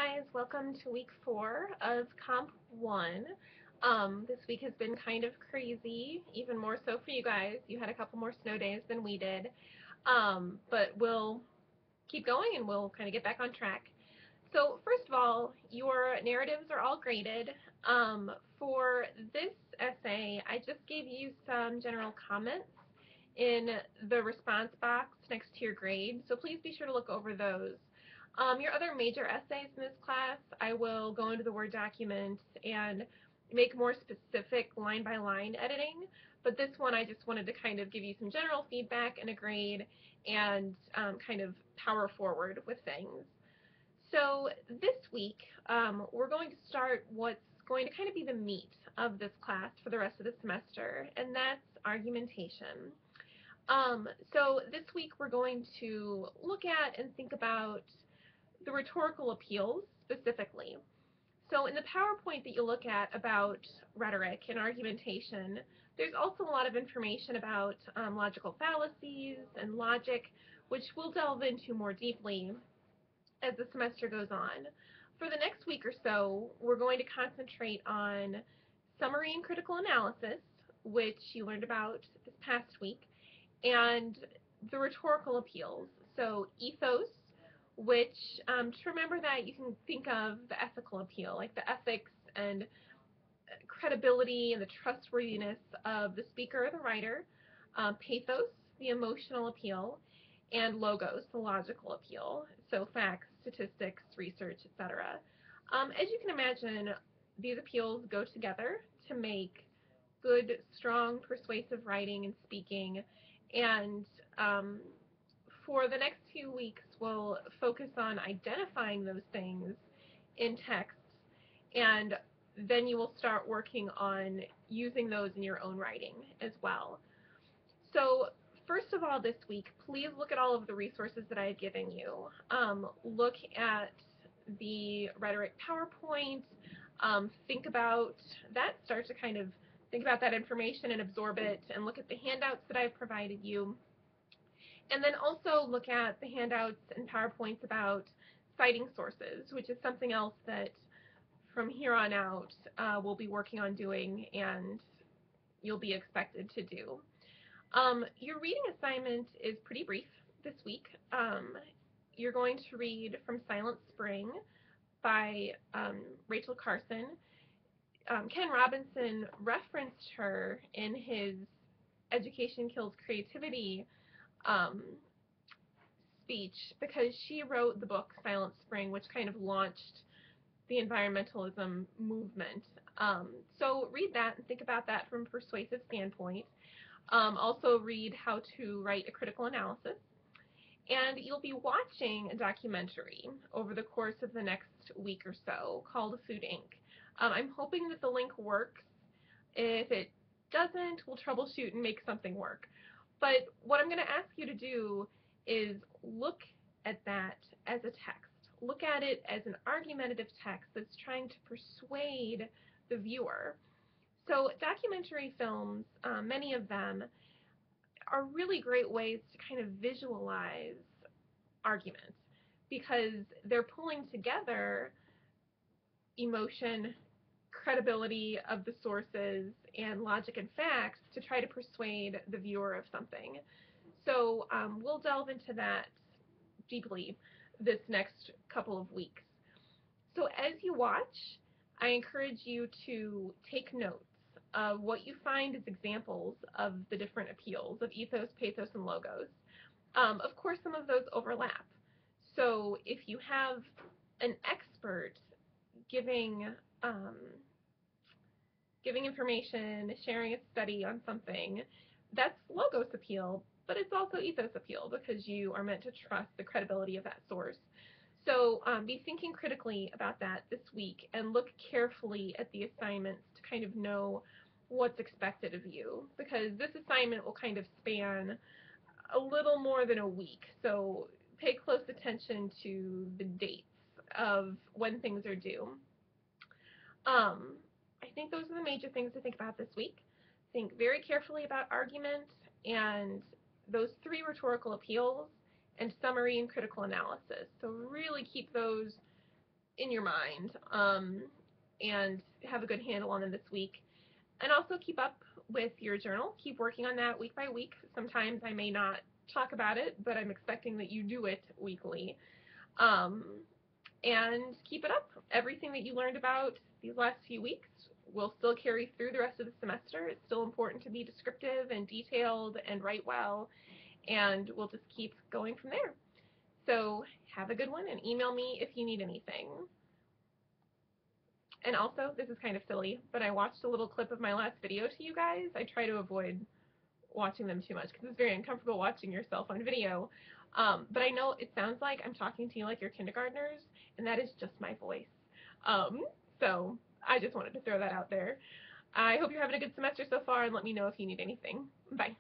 guys, welcome to week 4 of Comp 1. This week has been kind of crazy, even more so for you guys. You had a couple more snow days than we did, but we'll keep going and we'll kind of get back on track. So first of all, your narratives are all graded. For this essay, I just gave you some general comments in the response box next to your grade, so please be sure to look over those. Your other major essays in this class, I will go into the Word document and make more specific line-by-line editing, but this one I just wanted to kind of give you some general feedback and a grade and kind of power forward with things. So this week, we're going to start what's going to kind of be the meat of this class for the rest of the semester, and that's argumentation. So this week we're going to look at and think about the rhetorical appeals specifically. So in the PowerPoint that you look at about rhetoric and argumentation, there's also a lot of information about logical fallacies and logic, which we'll delve into more deeply as the semester goes on. For the next week or so, we're going to concentrate on summary and critical analysis, which you learned about this past week, and the rhetorical appeals. So ethos, which to remember that you can think of the ethical appeal, like the ethics and credibility and the trustworthiness of the speaker or the writer. Pathos, the emotional appeal, and logos, the logical appeal. So facts, statistics, research, etc. As you can imagine, these appeals go together to make good, strong, persuasive writing and speaking. And for the next few weeks, we'll focus on identifying those things in text, and then you will start working on using those in your own writing as well. So first of all this week, please look at all of the resources that I have given you. Look at the rhetoric PowerPoint, think about that, start to kind of think about that information and absorb it, and look at the handouts that I've provided you. And then also look at the handouts and PowerPoints about citing sources, which is something else that from here on out we'll be working on doing and you'll be expected to do. Your reading assignment is pretty brief this week. You're going to read from Silent Spring by Rachel Carson. Ken Robinson referenced her in his Education Kills Creativity speech because she wrote the book Silent Spring, which kind of launched the environmentalism movement. So read that and think about that from a persuasive standpoint. Also read How to Write a Critical Analysis. And you'll be watching a documentary over the course of the next week or so called Food Inc. I'm hoping that the link works. If it doesn't, we'll troubleshoot and make something work. But what I'm going to ask you to do is look at that as a text. Look at it as an argumentative text that's trying to persuade the viewer. So documentary films, many of them, are really great ways to kind of visualize arguments because they're pulling together emotion, credibility of the sources, and logic and facts to try to persuade the viewer of something. So we'll delve into that deeply this next couple of weeks. So as you watch, I encourage you to take notes of what you find as examples of the different appeals of ethos, pathos, and logos. Of course, some of those overlap. So if you have an expert giving information, sharing a study on something, that's logos appeal, but it's also ethos appeal because you are meant to trust the credibility of that source. So be thinking critically about that this week and look carefully at the assignments to kind of know what's expected of you, because this assignment will kind of span a little more than a week. So pay close attention to the dates of when things are due. I think those are the major things to think about this week. Think very carefully about argument and those 3 rhetorical appeals and summary and critical analysis. So really keep those in your mind, and have a good handle on them this week. And also keep up with your journal. Keep working on that week by week. Sometimes I may not talk about it, but I'm expecting that you do it weekly. Um, and keep it up. Everything that you learned about these last few weeks will still carry through the rest of the semester. It's still important to be descriptive and detailed and write well, and we'll just keep going from there. So have a good one and email me if you need anything. And also, this is kind of silly, but I watched a little clip of my last video to you guys. I try to avoid watching them too much because it's very uncomfortable watching yourself on video. But I know it sounds like I'm talking to you like you're kindergartners, and that is just my voice. Um, so I just wanted to throw that out there. I hope you're having a good semester so far, and let me know if you need anything. Bye.